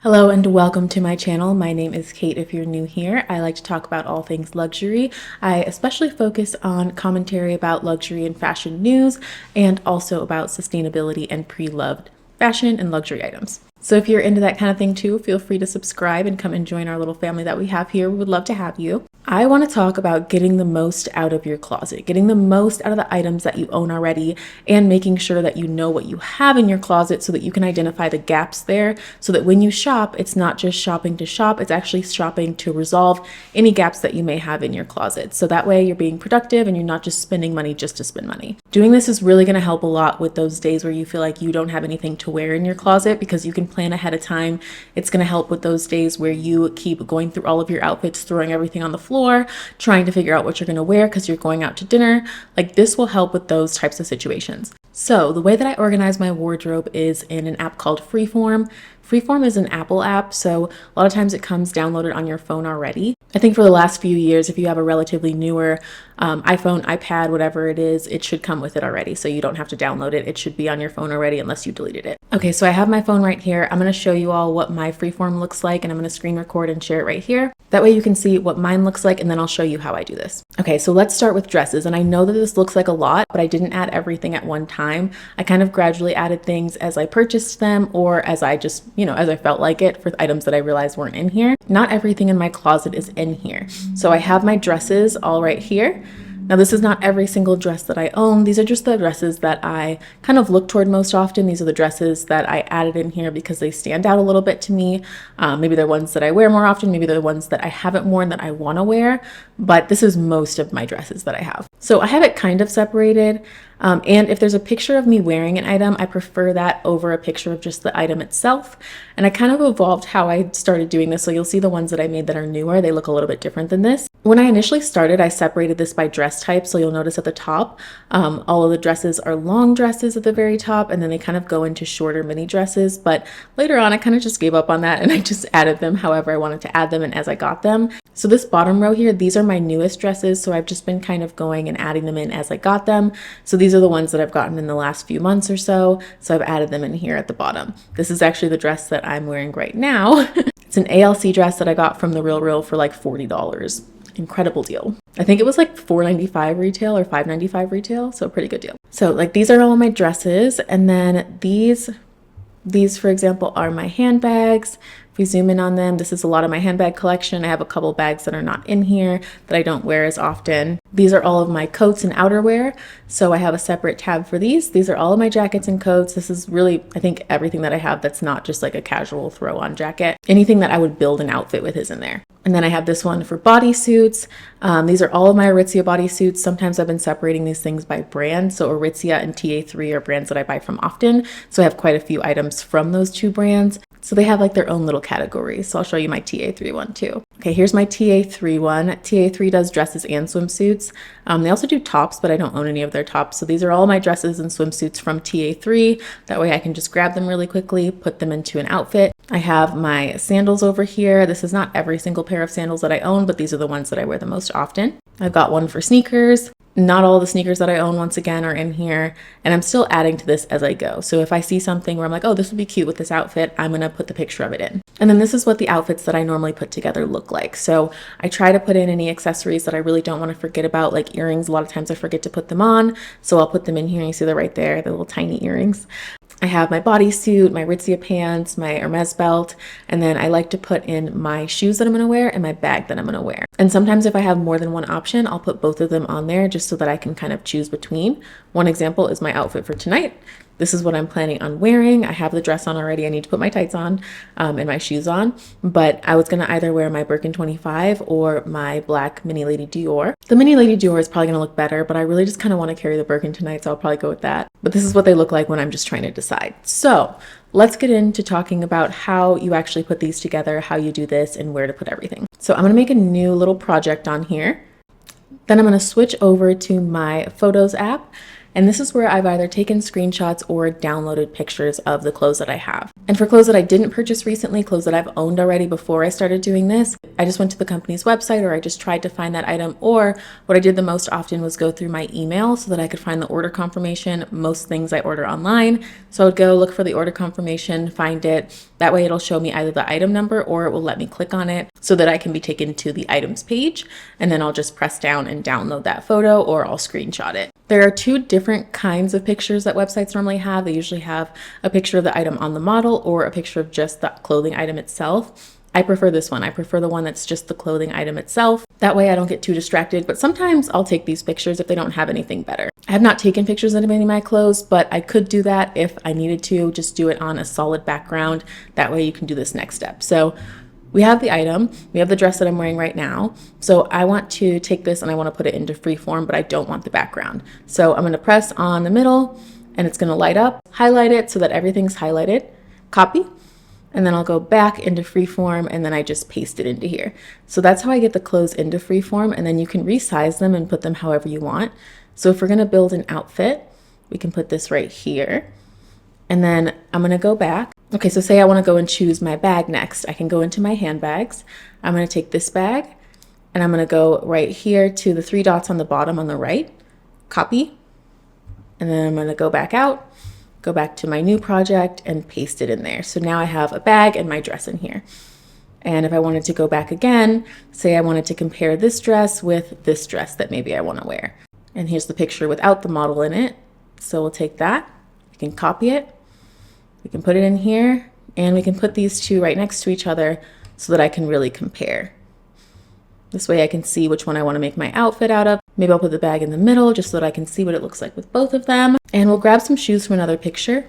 Hello and welcome to my channel. My name is Kate if you're new here. I like to talk about all things luxury. I especially focus on commentary about luxury and fashion news and also about sustainability and pre-loved fashion and luxury items. So if you're into that kind of thing too, feel free to subscribe and come and join our little family that we have here. We would love to have you. I want to talk about getting the most out of your closet, getting the most out of the items that you own already, and making sure that you know what you have in your closet so that you can identify the gaps there, so that when you shop, it's not just shopping to shop, it's actually shopping to resolve any gaps that you may have in your closet. So that way you're being productive and you're not just spending money just to spend money. Doing this is really going to help a lot with those days where you feel like you don't have anything to wear in your closet, because you can plan ahead of time. It's going to help with those days where you keep going through all of your outfits, throwing everything on the floor, trying to figure out what you're going to wear because you're going out to dinner. Like, this will help with those types of situations. So the way that I organize my wardrobe is in an app called Freeform. Freeform is an Apple app, so a lot of times it comes downloaded on your phone already. I think for the last few years, if you have a relatively newer iPhone, iPad, whatever it is, it should come with it already. So you don't have to download it. It should be on your phone already unless you deleted it. Okay, so I have my phone right here. I'm going to show you all what my Freeform looks like, and I'm going to screen record and share it right here. That way you can see what mine looks like, and then I'll show you how I do this. Okay, so let's start with dresses. And I know that this looks like a lot, but I didn't add everything at one time. I kind of gradually added things as I purchased them, or as I just, as I felt like it, for items that I realized weren't in here. Not everything in my closet is in here. So I have my dresses all right here. Now, this is not every single dress that I own. These are just the dresses that I kind of look toward most often. These are the dresses that I added in here because they stand out a little bit to me. Maybe they're ones that I wear more often. Maybe they're the ones that I haven't worn that I want to wear. But this is most of my dresses that I have. So I have it kind of separated. And if there's a picture of me wearing an item, I prefer that over a picture of just the item itself. And I kind of evolved how I started doing this. So you'll see the ones that I made that are newer, they look a little bit different than this. When I initially started, I separated this by dress type. So you'll notice at the top, all of the dresses are long dresses at the very top, and then they kind of go into shorter mini dresses. But later on, I kind of just gave up on that and I just added them however I wanted to add them and as I got them. So this bottom row here, these are my newest dresses. So I've just been kind of going and adding them in as I got them. So these are the ones that I've gotten in the last few months or so. So I've added them in here at the bottom. This is actually the dress that I'm wearing right now. It's an ALC dress that I got from The Real for like $40. Incredible deal. I think it was like $4.95 retail or $5.95 retail. So pretty good deal. So like, these are all of my dresses. And then these, for example, are my handbags. If we zoom in on them, this is a lot of my handbag collection. I have a couple bags that are not in here that I don't wear as often. These are all of my coats and outerwear. So I have a separate tab for these. These are all of my jackets and coats. This is really, I think, everything that I have that's not just like a casual throw on jacket. Anything that I would build an outfit with is in there. And then I have this one for bodysuits. These are all of my Aritzia bodysuits. Sometimes I've been separating these things by brand. So Aritzia and TA3 are brands that I buy from often. So I have quite a few items from those two brands. So they have like their own little categories. So I'll show you my TA3 one too. Okay, here's my TA3 one. TA3 does dresses and swimsuits. They also do tops, but I don't own any of their tops. So these are all my dresses and swimsuits from TA3. That way I can just grab them really quickly, put them into an outfit. I have my sandals over here. This is not every single pair of sandals that I own, but these are the ones that I wear the most often. I've got one for sneakers. Not all the sneakers that I own, once again, are in here, and I'm still adding to this as I go. So if I see something where I'm like, oh, this would be cute with this outfit, I'm gonna put the picture of it in. And then this is what the outfits that I normally put together look like. So I try to put in any accessories that I really don't want to forget about, like earrings. A lot of times I forget to put them on, so I'll put them in here. You see they're right there, the little tiny earrings. I have my bodysuit, my Aritzia pants, my Hermes belt, and then I like to put in my shoes that I'm going to wear and my bag that I'm going to wear. And sometimes if I have more than one option, I'll put both of them on there just so that I can kind of choose between. One example is my outfit for tonight. This is what I'm planning on wearing. I have the dress on already. I need to put my tights on and my shoes on, but I was going to either wear my Birkin 25 or my black Mini Lady Dior. The Mini Lady Dior is probably going to look better, but I really just kind of want to carry the Birkin tonight, so I'll probably go with that. But this is what they look like when I'm just trying to decide. So let's get into talking about how you actually put these together, how you do this, and where to put everything. So I'm going to make a new little project on here. Then I'm going to switch over to my Photos app. And this is where I've either taken screenshots or downloaded pictures of the clothes that I have. And for clothes that I didn't purchase recently, clothes that I've owned already before I started doing this, I just went to the company's website, or I just tried to find that item, or what I did the most often was go through my email so that I could find the order confirmation. Most things I order online, so I would go look for the order confirmation, find it. That way it'll show me either the item number or it will let me click on it so that I can be taken to the items page, and then I'll just press down and download that photo, or I'll screenshot it. There are two different kinds of pictures that websites normally have. They usually have a picture of the item on the model or a picture of just the clothing item itself. I prefer this one. I prefer the one that's just the clothing item itself. That way I don't get too distracted, but sometimes I'll take these pictures if they don't have anything better. I have not taken pictures of any of my clothes, but I could do that if I needed to, just do it on a solid background. That way you can do this next step. So we have the item, we have the dress that I'm wearing right now. So I want to take this and I want to put it into Freeform, but I don't want the background. So I'm going to press on the middle and it's going to light up, highlight it so that everything's highlighted, copy, and then I'll go back into Freeform and then I just paste it into here. So that's how I get the clothes into Freeform, and then you can resize them and put them however you want. So if we're going to build an outfit, we can put this right here. And then I'm going to go back. Okay, so say I want to go and choose my bag next. I can go into my handbags. I'm going to take this bag and I'm going to go right here to the three dots on the bottom on the right, copy, and then I'm going to go back out, go back to my new project and paste it in there. So now I have a bag and my dress in here. And if I wanted to go back again, say I wanted to compare this dress with this dress that maybe I want to wear. And here's the picture without the model in it. So we'll take that, we can copy it, we can put it in here, and we can put these two right next to each other so that I can really compare. This way I can see which one I want to make my outfit out of. Maybe I'll put the bag in the middle just so that I can see what it looks like with both of them. And we'll grab some shoes from another picture.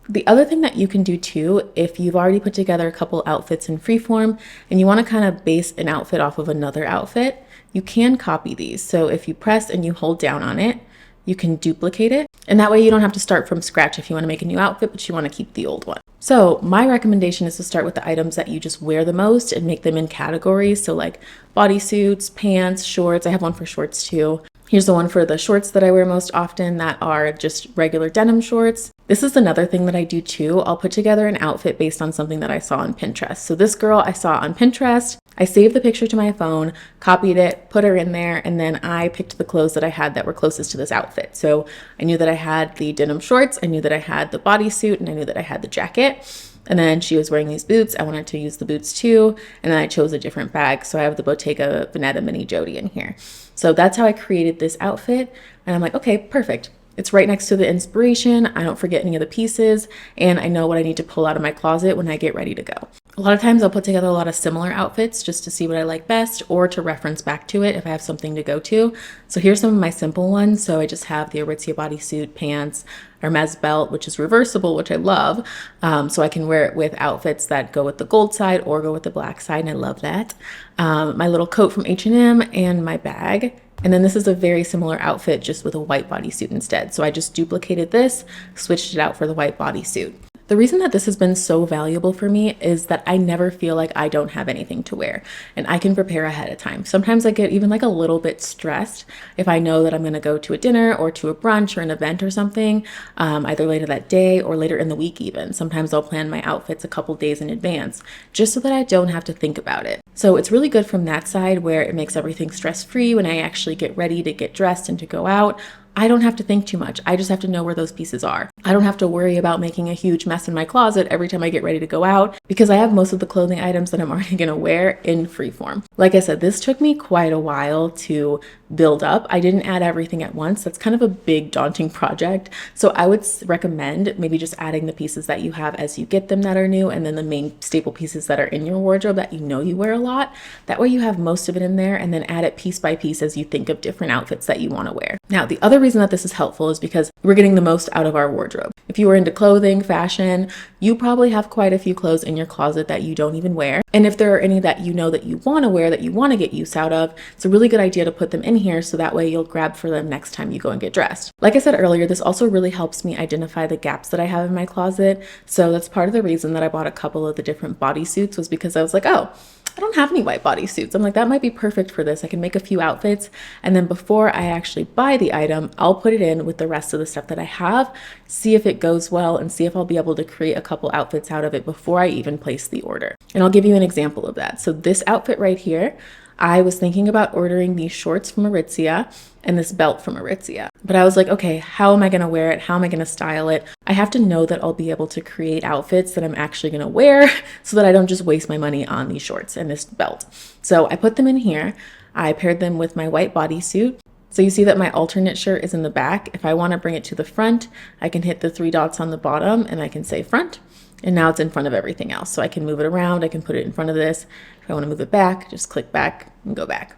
The other thing that you can do too, if you've already put together a couple outfits in Freeform and you want to kind of base an outfit off of another outfit, you can copy these. So if you press and you hold down on it, you can duplicate it. And that way you don't have to start from scratch if you want to make a new outfit, but you want to keep the old one. So my recommendation is to start with the items that you just wear the most and make them in categories. So like bodysuits, pants, shorts. I have one for shorts too. Here's the one for the shorts that I wear most often that are just regular denim shorts. This is another thing that I do too. I'll put together an outfit based on something that I saw on Pinterest. So this girl I saw on Pinterest, I saved the picture to my phone, copied it, put her in there, and then I picked the clothes that I had that were closest to this outfit. So I knew that I had the denim shorts, I knew that I had the bodysuit, and I knew that I had the jacket. And then she was wearing these boots. I wanted to use the boots too. And then I chose a different bag. So I have the Bottega Veneta Mini Jodi in here. So that's how I created this outfit. And I'm like, okay, perfect. It's right next to the inspiration. I don't forget any of the pieces. And I know what I need to pull out of my closet when I get ready to go. A lot of times I'll put together a lot of similar outfits just to see what I like best or to reference back to it if I have something to go to. So here's some of my simple ones. So I just have the Aritzia bodysuit, pants, Hermes belt, which is reversible, which I love. So I can wear it with outfits that go with the gold side or go with the black side, and I love that. My little coat from H&M and my bag. And then this is a very similar outfit, just with a white bodysuit instead. So I just duplicated this, switched it out for the white bodysuit. The reason that this has been so valuable for me is that I never feel like I don't have anything to wear, and I can prepare ahead of time. Sometimes I get even like a little bit stressed if I know that I'm going to go to a dinner or to a brunch or an event or something, either later that day or later in the week even. Sometimes I'll plan my outfits a couple days in advance just so that I don't have to think about it. So it's really good from that side where it makes everything stress-free when I actually get ready to get dressed and to go out. I don't have to think too much. I just have to know where those pieces are. I don't have to worry about making a huge mess in my closet every time I get ready to go out because I have most of the clothing items that I'm already going to wear in Freeform. Like I said, this took me quite a while to build up. I didn't add everything at once. That's kind of a big, daunting project. So I would recommend maybe just adding the pieces that you have as you get them that are new, and then the main staple pieces that are in your wardrobe that you know you wear a lot. That way you have most of it in there, and then add it piece by piece as you think of different outfits that you want to wear. Now, the other reason that this is helpful is because we're getting the most out of our wardrobe. If you were into clothing, fashion, you probably have quite a few clothes in your closet that you don't even wear. And if there are any that you know that you want to wear, that you want to get use out of, it's a really good idea to put them in here so that way you'll grab for them next time you go and get dressed. Like I said earlier, this also really helps me identify the gaps that I have in my closet. So that's part of the reason that I bought a couple of the different bodysuits, was because I was like, oh, I don't have any white bodysuits. I'm like, that might be perfect for this. I can make a few outfits. And then before I actually buy the item, I'll put it in with the rest of the stuff that I have, see if it goes well, and see if I'll be able to create a couple outfits out of it before I even place the order. And I'll give you an example of that. So this outfit right here, I was thinking about ordering these shorts from Aritzia and this belt from Aritzia. But I was like, okay, how am I going to wear it? How am I going to style it? I have to know that I'll be able to create outfits that I'm actually going to wear so that I don't just waste my money on these shorts and this belt. So I put them in here. I paired them with my white bodysuit. So you see that my alternate shirt is in the back. If I want to bring it to the front, I can hit the 3 dots on the bottom and I can say front. And now it's in front of everything else. So I can move it around. I can put it in front of this. If I want to move it back, just click back and go back.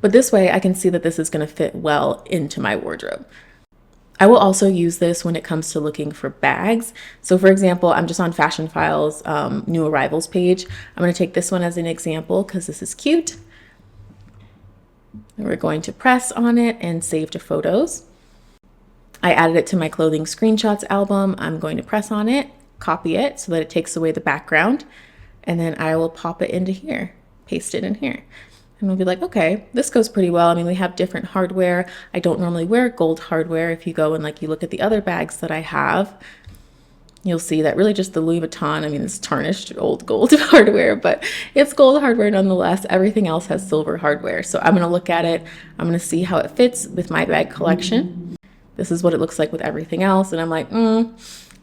But this way I can see that this is going to fit well into my wardrobe. I will also use this when it comes to looking for bags. So for example, I'm just on FASHIONPHILE's new arrivals page. I'm going to take this one as an example because this is cute. And we're going to press on it and save to photos. I added it to my clothing screenshots album. I'm going to press on it, copy it so that it takes away the background, and then I will pop it into here, paste it in here. And we'll be like, okay, this goes pretty well. I mean, we have different hardware. I don't normally wear gold hardware. If you go and like you look at the other bags that I have, you'll see that really just the Louis Vuitton, I mean, it's tarnished old gold hardware, but it's gold hardware nonetheless. Everything else has silver hardware. So I'm going to look at it. I'm going to see how it fits with my bag collection. This is what it looks like with everything else. And I'm like, well,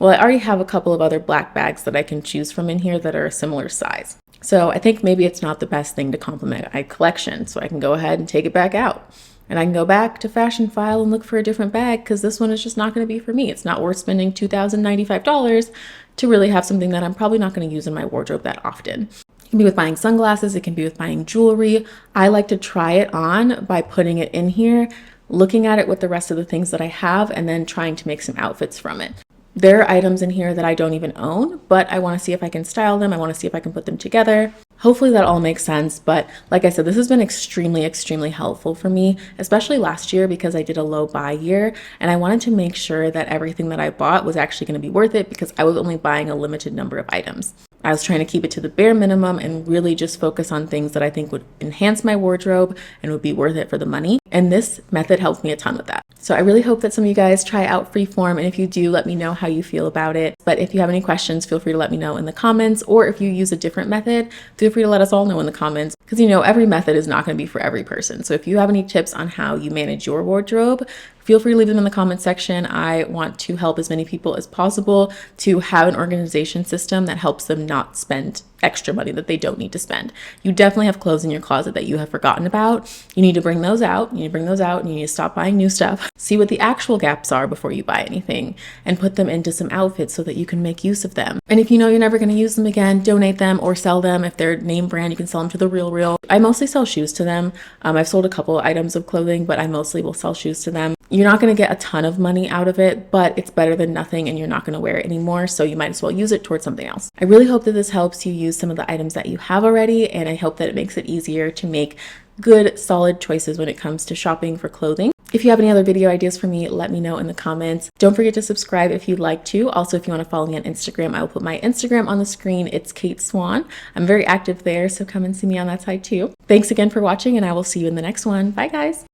I already have a couple of other black bags that I can choose from in here that are a similar size. So I think maybe it's not the best thing to complement my collection. So I can go ahead and take it back out. And I can go back to FASHIONPHILE and look for a different bag because this one is just not going to be for me. It's not worth spending $2,095 to really have something that I'm probably not going to use in my wardrobe that often. It can be with buying sunglasses. It can be with buying jewelry. I like to try it on by putting it in here, looking at it with the rest of the things that I have, and then trying to make some outfits from it. There are items in here that I don't even own, but I want to see if I can style them. I want to see if I can put them together. Hopefully that all makes sense. But like I said, this has been extremely, extremely helpful for me, especially last year because I did a low buy year and I wanted to make sure that everything that I bought was actually going to be worth it because I was only buying a limited number of items. I was trying to keep it to the bare minimum and really just focus on things that I think would enhance my wardrobe and would be worth it for the money. And this method helped me a ton with that. So I really hope that some of you guys try out Freeform. And if you do, let me know how you feel about it. But if you have any questions, feel free to let me know in the comments. Or if you use a different method, feel free to let us all know in the comments. Because you know, every method is not going to be for every person. So if you have any tips on how you manage your wardrobe, feel free to leave them in the comment section. I want to help as many people as possible to have an organization system that helps them not spend extra money that they don't need to spend. You definitely have clothes in your closet that you have forgotten about. You need to bring those out. You need to bring those out and you need to stop buying new stuff. See what the actual gaps are before you buy anything and put them into some outfits so that you can make use of them. And if you know you're never going to use them again, donate them or sell them. If they're name brand, you can sell them to the Real. I mostly sell shoes to them. I've sold a couple of items of clothing, but I mostly will sell shoes to them. You're not going to get a ton of money out of it, but it's better than nothing and you're not going to wear it anymore. So you might as well use it towards something else. I really hope that this helps you use some of the items that you have already. And I hope that it makes it easier to make good, solid choices when it comes to shopping for clothing. If you have any other video ideas for me, let me know in the comments. Don't forget to subscribe if you'd like to. Also, if you want to follow me on Instagram, I will put my Instagram on the screen. It's Kate Swan. I'm very active there, so come and see me on that side too. Thanks again for watching, and I will see you in the next one. Bye, guys.